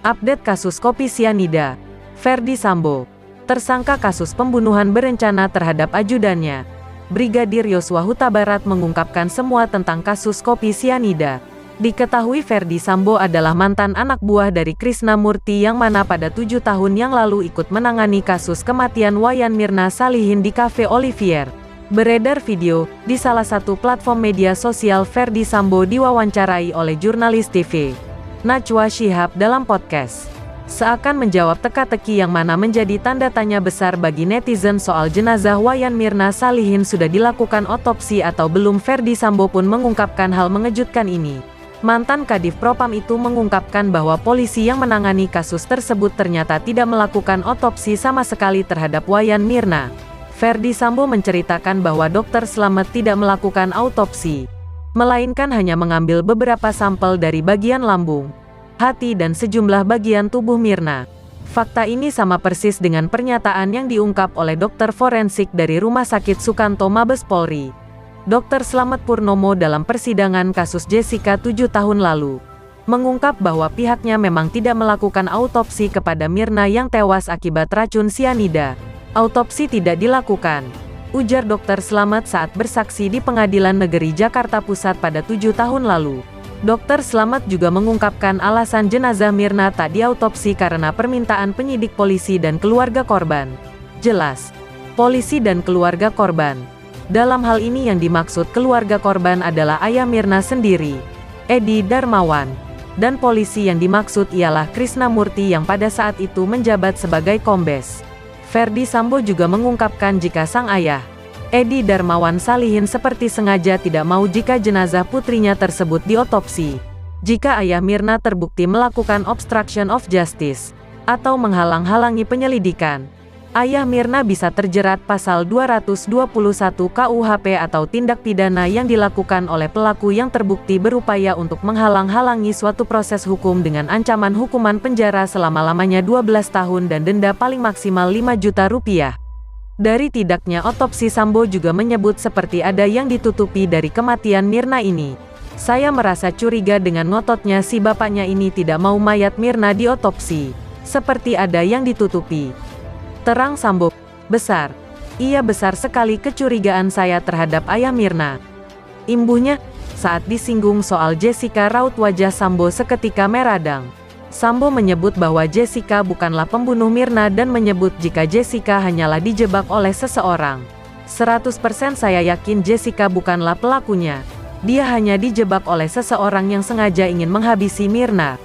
Update kasus kopi sianida. Ferdy Sambo, tersangka kasus pembunuhan berencana terhadap ajudannya, Brigadir Yosua Huta Barat, mengungkapkan semua tentang kasus kopi sianida. Diketahui Ferdy Sambo adalah mantan anak buah dari Krisnamurti yang mana pada 7 tahun yang lalu ikut menangani kasus kematian Wayan Mirna Salihin di Cafe Olivier. Beredar video, di salah satu platform media sosial Ferdy Sambo diwawancarai oleh jurnalis TV Najwa Shihab dalam podcast. Seakan menjawab teka-teki yang mana menjadi tanda tanya besar bagi netizen soal jenazah Wayan Mirna Salihin sudah dilakukan otopsi atau belum. Ferdy Sambo pun mengungkapkan hal mengejutkan ini. Mantan Kadif Propam itu mengungkapkan bahwa polisi yang menangani kasus tersebut ternyata tidak melakukan otopsi sama sekali terhadap Wayan Mirna. Ferdy Sambo menceritakan bahwa dokter selamat tidak melakukan autopsi, melainkan hanya mengambil beberapa sampel dari bagian lambung, hati dan sejumlah bagian tubuh Mirna. Fakta ini sama persis dengan pernyataan yang diungkap oleh dokter forensik dari Rumah Sakit Sukanto Mabes Polri, Dr. Slamet Purnomo, dalam persidangan kasus Jessica 7 tahun lalu, mengungkap bahwa pihaknya memang tidak melakukan autopsi kepada Mirna yang tewas akibat racun sianida. Autopsi tidak dilakukan, ujar Dr. Slamet saat bersaksi di Pengadilan Negeri Jakarta Pusat pada 7 tahun lalu. Dr. Slamet juga mengungkapkan alasan jenazah Mirna tak diautopsi karena permintaan penyidik polisi dan keluarga korban. Jelas, polisi dan keluarga korban. Dalam hal ini yang dimaksud keluarga korban adalah ayah Mirna sendiri, Edi Darmawan, dan polisi yang dimaksud ialah Krisnamurti yang pada saat itu menjabat sebagai kombes. Ferdy Sambo juga mengungkapkan jika sang ayah, Edi Darmawan Salihin, seperti sengaja tidak mau jika jenazah putrinya tersebut diotopsi. Jika ayah Mirna terbukti melakukan obstruction of justice atau menghalang-halangi penyelidikan, ayah Mirna bisa terjerat pasal 221 KUHP atau tindak pidana yang dilakukan oleh pelaku yang terbukti berupaya untuk menghalang-halangi suatu proses hukum dengan ancaman hukuman penjara selama-lamanya 12 tahun dan denda paling maksimal 5 juta rupiah. Dari tidaknya otopsi, Sambo juga menyebut seperti ada yang ditutupi dari kematian Mirna ini. Saya merasa curiga dengan ngototnya si bapaknya ini tidak mau mayat Mirna diotopsi. Seperti ada yang ditutupi, terang Sambo. Besar. Iya, besar sekali kecurigaan saya terhadap ayah Mirna. Imbuhnya, saat disinggung soal Jessica, raut wajah Sambo seketika meradang. Sambo menyebut bahwa Jessica bukanlah pembunuh Mirna dan menyebut jika Jessica hanyalah dijebak oleh seseorang. 100% saya yakin Jessica bukanlah pelakunya. Dia hanya dijebak oleh seseorang yang sengaja ingin menghabisi Mirna,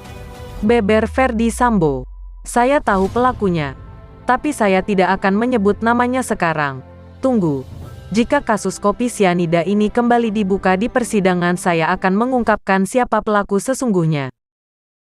beber Ferdy Sambo. Saya tahu pelakunya, tapi saya tidak akan menyebut namanya sekarang. Tunggu. Jika kasus kopi sianida ini kembali dibuka di persidangan, saya akan mengungkapkan siapa pelaku sesungguhnya.